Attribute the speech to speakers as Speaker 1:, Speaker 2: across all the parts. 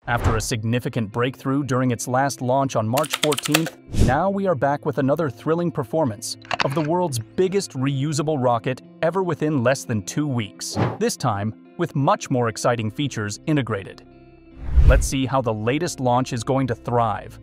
Speaker 1: After a significant breakthrough during its last launch on March 14th, now we are back with another thrilling performance of the world's biggest reusable rocket ever within less than 2 weeks, this time with much more exciting features integrated. Let's see how the latest launch is going to thrive.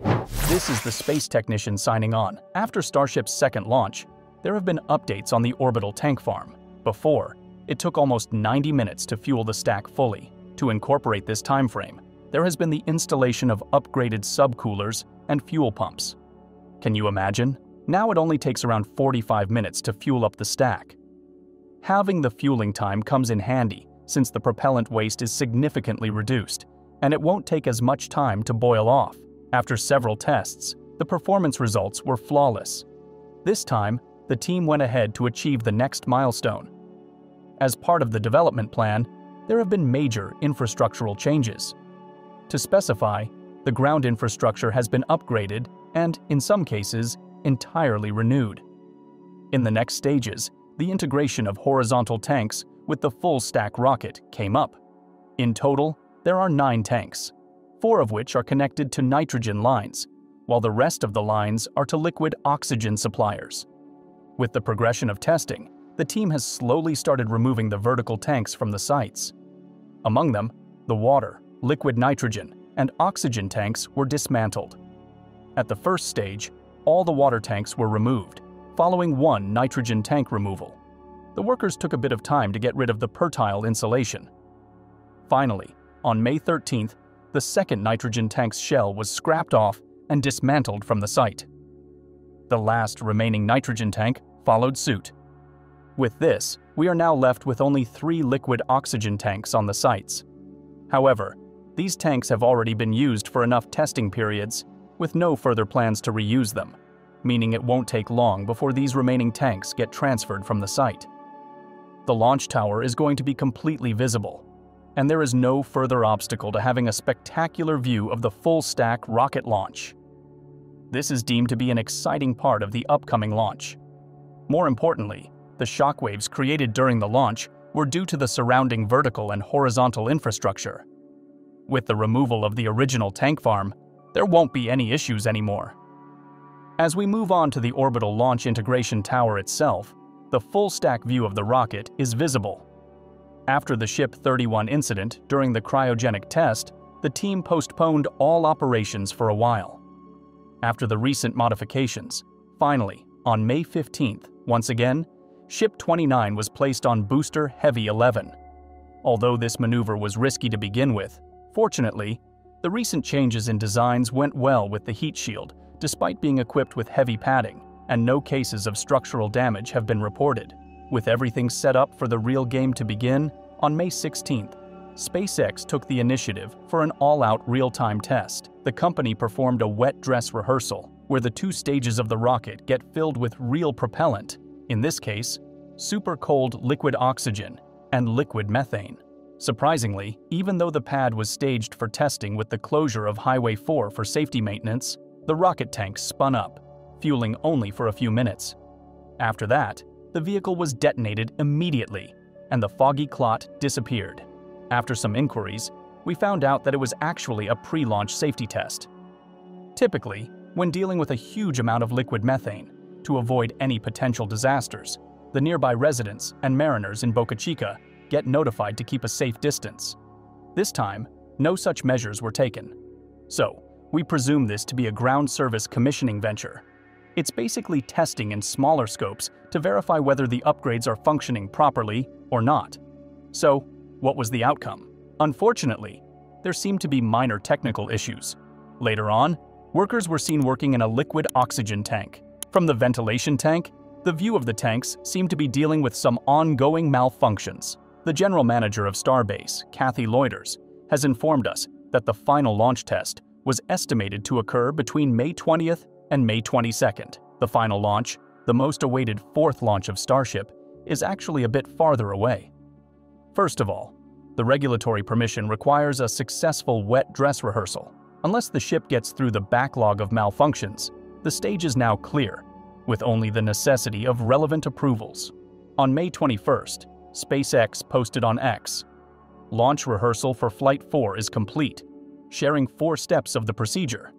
Speaker 1: This is the space technician signing on. After Starship's second launch, there have been updates on the Orbital tank farm. Before, it took almost 90 minutes to fuel the stack fully. To incorporate this time frame, there has been the installation of upgraded subcoolers and fuel pumps. Can you imagine? Now it only takes around 45 minutes to fuel up the stack. Having the fueling time comes in handy since the propellant waste is significantly reduced, and it won't take as much time to boil off. After several tests, the performance results were flawless. This time, the team went ahead to achieve the next milestone. As part of the development plan, there have been major infrastructural changes. To specify, the ground infrastructure has been upgraded and, in some cases, entirely renewed. In the next stages, the integration of horizontal tanks with the full-stack rocket came up. In total, there are 9 tanks, 4 of which are connected to nitrogen lines, while the rest of the lines are to liquid oxygen suppliers. With the progression of testing, the team has slowly started removing the vertical tanks from the sites. Among them, the water, liquid nitrogen, and oxygen tanks were dismantled. At the first stage, all the water tanks were removed, following one nitrogen tank removal. The workers took a bit of time to get rid of the pertile insulation. Finally, on May 13th, the second nitrogen tank's shell was scrapped off and dismantled from the site. The last remaining nitrogen tank followed suit. With this, we are now left with only 3 liquid oxygen tanks on the sites. However, these tanks have already been used for enough testing periods, with no further plans to reuse them, meaning it won't take long before these remaining tanks get transferred from the site. The launch tower is going to be completely visible, and there is no further obstacle to having a spectacular view of the full-stack rocket launch. This is deemed to be an exciting part of the upcoming launch. More importantly, the shockwaves created during the launch were due to the surrounding vertical and horizontal infrastructure. With the removal of the original tank farm, there won't be any issues anymore. As we move on to the Orbital Launch Integration Tower itself, the full-stack view of the rocket is visible. After the Ship 31 incident during the cryogenic test, the team postponed all operations for a while. After the recent modifications, finally, on May 15th, once again, Ship 29 was placed on Booster Heavy 11. Although this maneuver was risky to begin with, fortunately, the recent changes in designs went well with the heat shield, despite being equipped with heavy padding, and no cases of structural damage have been reported. With everything set up for the real game to begin, on May 16th, SpaceX took the initiative for an all-out real-time test. The company performed a wet dress rehearsal, where the 2 stages of the rocket get filled with real propellant, in this case, super cold liquid oxygen and liquid methane. Surprisingly, even though the pad was staged for testing with the closure of Highway 4 for safety maintenance, the rocket tank spun up, fueling only for a few minutes. After that, the vehicle was detonated immediately, and the foggy clot disappeared. After some inquiries, we found out that it was actually a pre-launch safety test. Typically, when dealing with a huge amount of liquid methane, to avoid any potential disasters, the nearby residents and mariners in Boca Chica get notified to keep a safe distance. This time, no such measures were taken. So, we presume this to be a ground service commissioning venture. It's basically testing in smaller scopes to verify whether the upgrades are functioning properly or not. So, what was the outcome? Unfortunately, there seemed to be minor technical issues. Later on, workers were seen working in a liquid oxygen tank. From the ventilation tank, the view of the tanks seemed to be dealing with some ongoing malfunctions. The general manager of Starbase, Kathy Loiters, has informed us that the final launch test was estimated to occur between May 20th and May 22nd. The final launch, the most awaited 4th launch of Starship, is actually a bit farther away. First of all, the regulatory permission requires a successful wet dress rehearsal. Unless the ship gets through the backlog of malfunctions, the stage is now clear, with only the necessity of relevant approvals. On May 21st, SpaceX posted on X, "Launch rehearsal for Flight 4 is complete. sharing 4 steps of the procedure.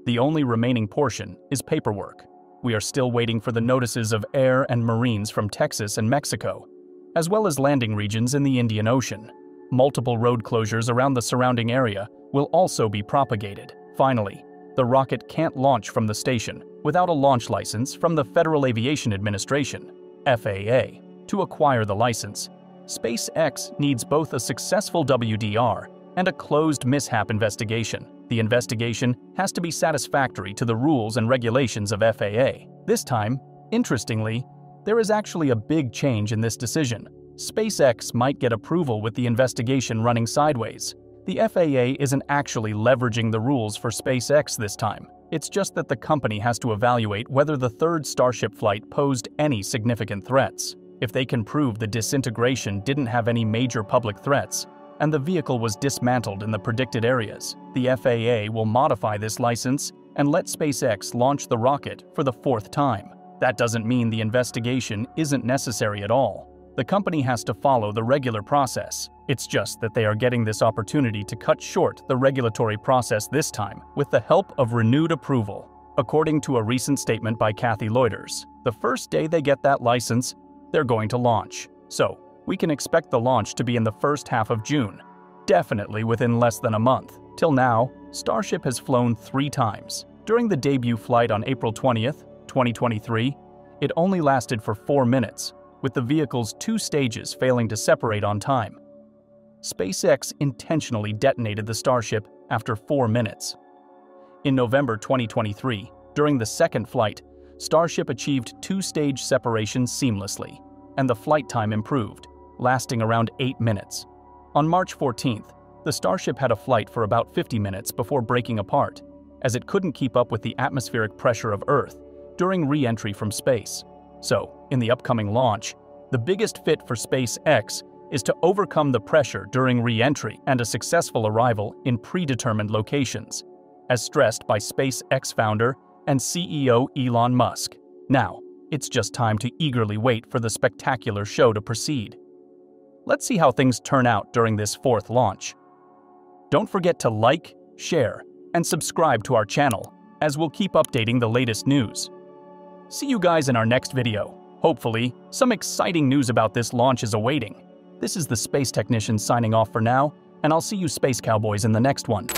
Speaker 1: The only remaining portion is paperwork. We are still waiting for the notices of air and marines from Texas and Mexico, as well as landing regions in the Indian Ocean. Multiple road closures around the surrounding area will also be propagated. Finally, the rocket can't launch from the station without a launch license from the Federal Aviation Administration, FAA. To acquire the license, SpaceX needs both a successful WDR and a closed mishap investigation. The investigation has to be satisfactory to the rules and regulations of FAA. This time, interestingly, there is actually a big change in this decision. SpaceX might get approval with the investigation running sideways. The FAA isn't actually leveraging the rules for SpaceX this time. It's just that the company has to evaluate whether the third Starship flight posed any significant threats. If they can prove the disintegration didn't have any major public threats, and the vehicle was dismantled in the predicted areas, the FAA will modify this license and let SpaceX launch the rocket for the 4th time. That doesn't mean the investigation isn't necessary at all. The company has to follow the regular process. It's just that they are getting this opportunity to cut short the regulatory process this time with the help of renewed approval. According to a recent statement by Kathy Loiters, the first day they get that license, they're going to launch. So, we can expect the launch to be in the first half of June, definitely within less than a month. Till now, Starship has flown 3 times. During the debut flight on April 20th, 2023, it only lasted for 4 minutes, with the vehicle's 2 stages failing to separate on time. SpaceX intentionally detonated the Starship after 4 minutes. In November 2023, during the 2nd flight, Starship achieved 2-stage separation seamlessly, and the flight time improved, lasting around 8 minutes. On March 14th, the Starship had a flight for about 50 minutes before breaking apart, as it couldn't keep up with the atmospheric pressure of Earth during re-entry from space. So, in the upcoming launch, the biggest fit for SpaceX is to overcome the pressure during re-entry and a successful arrival in predetermined locations, as stressed by SpaceX founder and CEO Elon Musk. Now, it's just time to eagerly wait for the spectacular show to proceed. Let's see how things turn out during this 4th launch. Don't forget to like, share, and subscribe to our channel, as we'll keep updating the latest news. See you guys in our next video. Hopefully, some exciting news about this launch is awaiting. This is the Space Technician signing off for now, and I'll see you Space Cowboys in the next one.